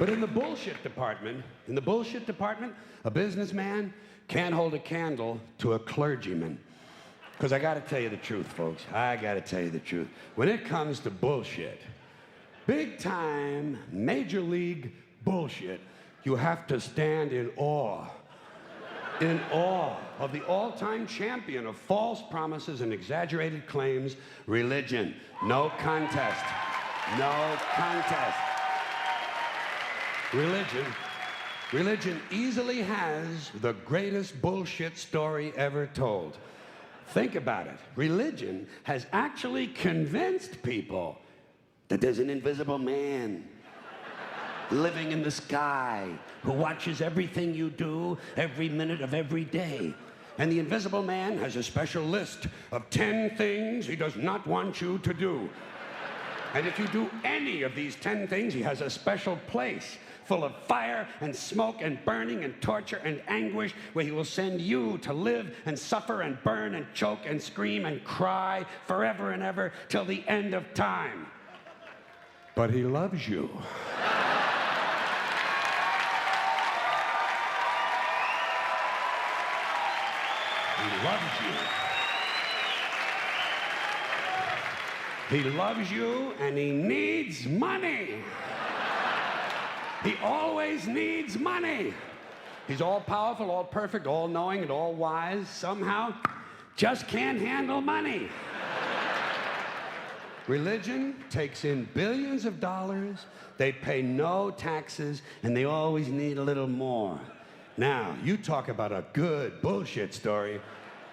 But in the bullshit department, a businessman can't hold a candle to a clergyman. Because I got to tell you the truth, folks. I got to tell you the truth. When it comes to bullshit, big time, major league bullshit, you have to stand in awe of the all-time champion of false promises and exaggerated claims, religion. No contest. No contest. Religion easily has the greatest bullshit story ever told. Think about it. Religion has actually convinced people that there's an invisible man living in the sky who watches everything you do every minute of every day. And the invisible man has a special list of 10 things he does not want you to do. And if you do any of these 10 things, he has a special place full of fire and smoke and burning and torture and anguish where he will send you to live and suffer and burn and choke and scream and cry forever and ever till the end of time. But he loves you. He loves you. He loves you and he needs money. He always needs money. He's all powerful, all perfect, all knowing, and all wise. Somehow, just can't handle money. Religion takes in billions of dollars. They pay no taxes, and they always need a little more. Now, you talk about a good bullshit story.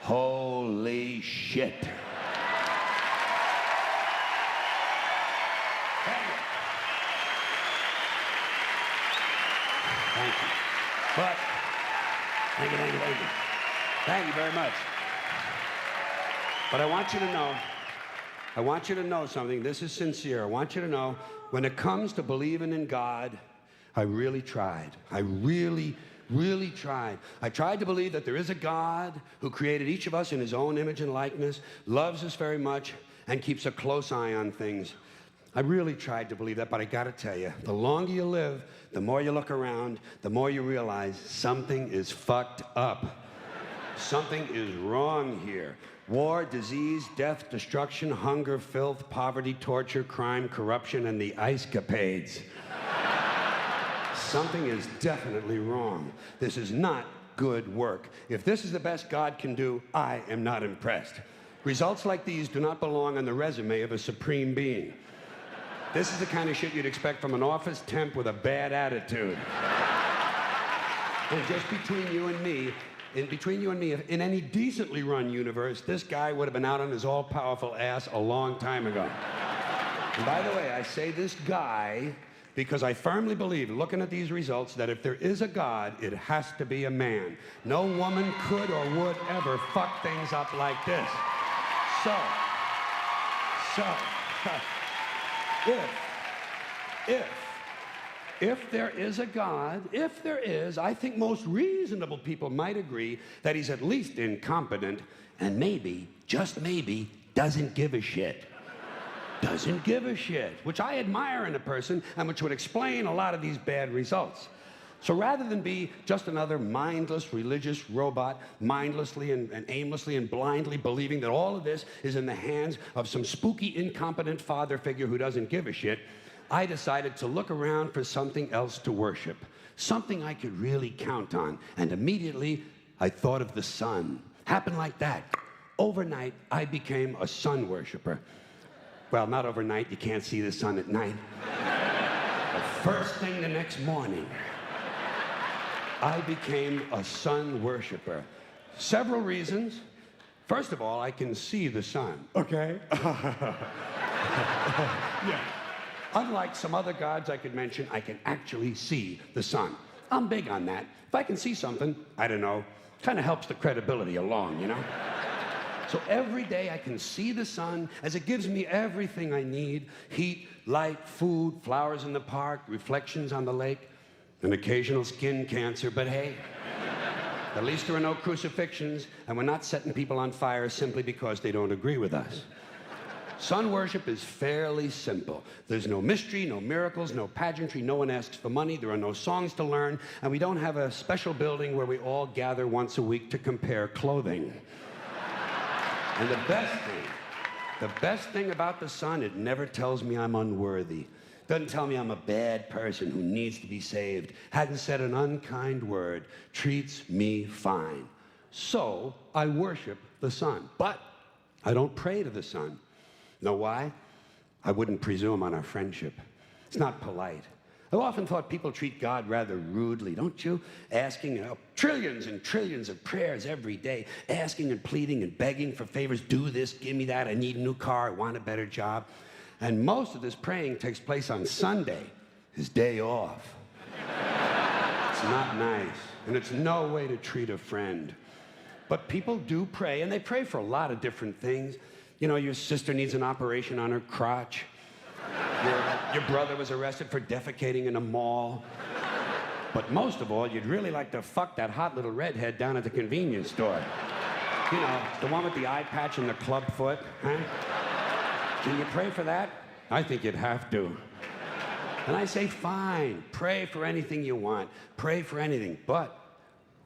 Holy shit. Thank you. But, thank you. Thank you very much. But I want you to know something. This is sincere. I want you to know, when it comes to believing in God, I really tried. I really tried. I tried to believe that there is a God who created each of us in his own image and likeness, loves us very much, and keeps a close eye on things. I really tried to believe that, but I gotta tell you, the longer you live, the more you look around, the more you realize something is fucked up. Something is wrong here. War, disease, death, destruction, hunger, filth, poverty, torture, crime, corruption, and the ice capades. Something is definitely wrong. This is not good work. If this is the best God can do, I am not impressed. Results like these do not belong on the resume of a supreme being. This is the kind of shit you'd expect from an office temp with a bad attitude. And just between you and me, if in any decently run universe, this guy would have been out on his all-powerful ass a long time ago. And by the way, I say this guy because I firmly believe, looking at these results, that if there is a God, it has to be a man. No woman could or would ever fuck things up like this. If there is a God, I think most reasonable people might agree that he's at least incompetent and maybe, just maybe, doesn't give a shit. Doesn't give a shit, which I admire in a person and which would explain a lot of these bad results. So rather than be just another mindless religious robot, mindlessly and aimlessly and blindly believing that all of this is in the hands of some spooky, incompetent father figure who doesn't give a shit, I decided to look around for something else to worship, something I could really count on. And immediately, I thought of the sun. Happened like that. Overnight, I became a sun worshiper. Well, not overnight. You can't see the sun at night. But first thing the next morning, I became a sun worshiper. Several reasons. First of all, I can see the sun, okay? Yeah. Unlike some other gods I could mention, I can actually see the sun. I'm big on that. If I can see something, I don't know, kind of helps the credibility along, you know? So every day I can see the sun as it gives me everything I need: heat, light, food, flowers in the park, reflections on the lake, an occasional skin cancer, but hey, at least there are no crucifixions, and we're not setting people on fire simply because they don't agree with us. Sun worship is fairly simple. There's no mystery, no miracles, no pageantry. No one asks for money. There are no songs to learn. And we don't have a special building where we all gather once a week to compare clothing. And the best thing about the sun, it never tells me I'm unworthy. Doesn't tell me I'm a bad person who needs to be saved. Hadn't said an unkind word. Treats me fine. So I worship the sun. But I don't pray to the sun. Know why? I wouldn't presume on our friendship. It's not polite. I've often thought people treat God rather rudely, don't you? Asking trillions and trillions of prayers every day, asking and pleading and begging for favors. Do this, give me that, I need a new car, I want a better job. And most of this praying takes place on Sunday, his day off. It's not nice, and it's no way to treat a friend. But people do pray, and they pray for a lot of different things. You know, your sister needs an operation on her crotch. Your brother was arrested for defecating in a mall. But most of all, you'd really like to fuck that hot little redhead down at the convenience store. You know, the one with the eye patch and the club foot, huh? Can you pray for that? I think you'd have to. And I say, fine, pray for anything you want. Pray for anything. But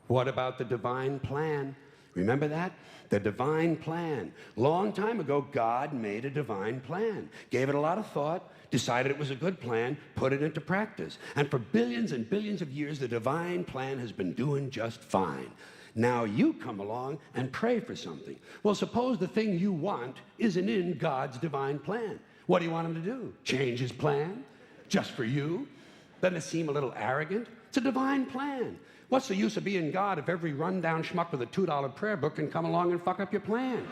what about the divine plan? Remember that? The divine plan. Long time ago, God made a divine plan. Gave it a lot of thought, decided it was a good plan, put it into practice. And for billions and billions of years, the divine plan has been doing just fine. Now you come along and pray for something. Well, suppose the thing you want isn't in God's divine plan. What do you want him to do? Change his plan? Just for you? Doesn't it seem a little arrogant? It's a divine plan. What's the use of being God if every rundown schmuck with a $2 prayer book can come along and fuck up your plan?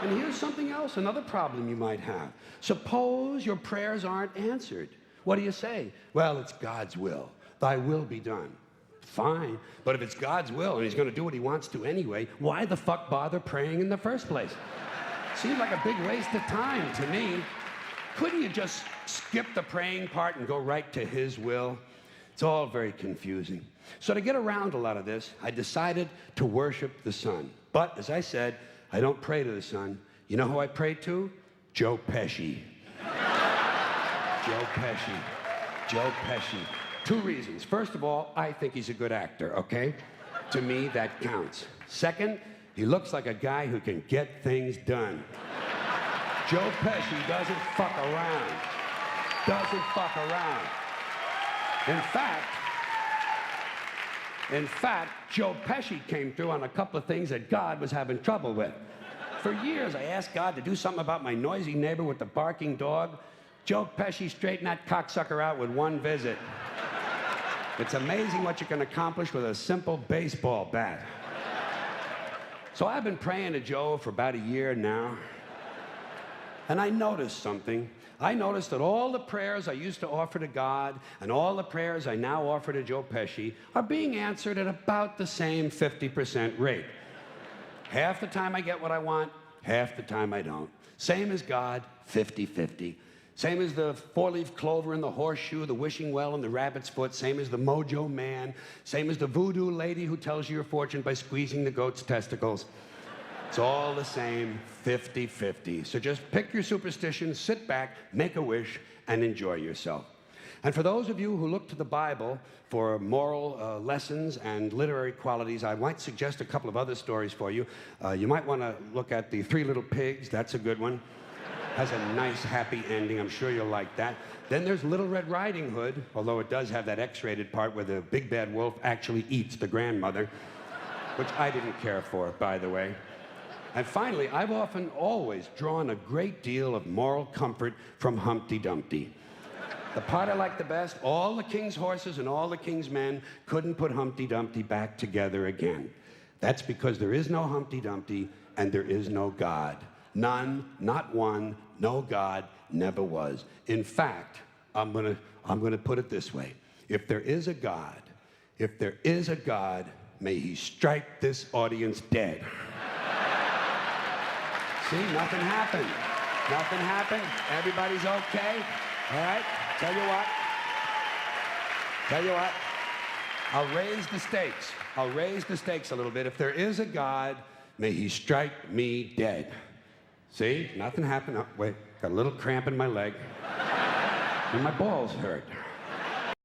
And here's something else, another problem you might have. Suppose your prayers aren't answered. What do you say? Well, it's God's will. Thy will be done. Fine, but if it's God's will and he's going to do what he wants to anyway, why the fuck bother praying in the first place? Seems like a big waste of time to me. Couldn't you just skip the praying part and go right to his will? It's all very confusing. So to get around a lot of this, I decided to worship the sun. But as I said, I don't pray to the sun. You know who I pray to? Joe Pesci. Joe Pesci. Joe Pesci. Two reasons. First of all, I think he's a good actor, okay? To me, that counts. Second, he looks like a guy who can get things done. Joe Pesci doesn't fuck around. Doesn't fuck around. In fact, Joe Pesci came through on a couple of things that God was having trouble with. For years, I asked God to do something about my noisy neighbor with the barking dog. Joe Pesci straightened that cocksucker out with one visit. It's amazing what you can accomplish with a simple baseball bat. So I've been praying to Joe for about a year now. And I noticed something. I noticed that all the prayers I used to offer to God and all the prayers I now offer to Joe Pesci are being answered at about the same 50% rate. Half the time I get what I want, half the time I don't. Same as God, 50-50. Same as the four-leaf clover and the horseshoe, the wishing well and the rabbit's foot. Same as the mojo man. Same as the voodoo lady who tells you your fortune by squeezing the goat's testicles. It's all the same, 50-50. So just pick your superstition, sit back, make a wish, and enjoy yourself. And for those of you who look to the Bible for moral lessons and literary qualities, I might suggest a couple of other stories for you. You might want to look at The Three Little Pigs. That's a good one. Has a nice, happy ending. I'm sure you'll like that. Then there's Little Red Riding Hood, although it does have that X-rated part where the big bad wolf actually eats the grandmother, which I didn't care for, by the way. And finally, I've always drawn a great deal of moral comfort from Humpty Dumpty. The part I like the best, all the king's horses and all the king's men couldn't put Humpty Dumpty back together again. That's because there is no Humpty Dumpty and there is no God. None, not one, no God, never was. In fact, I'm gonna put it this way. If there is a God, may he strike this audience dead. See, nothing happened. Nothing happened. Everybody's okay. All right? Tell you what. I'll raise the stakes. I'll raise the stakes a little bit. If there is a God, may he strike me dead. See, nothing happened. Oh, wait, got a little cramp in my leg. And my balls hurt.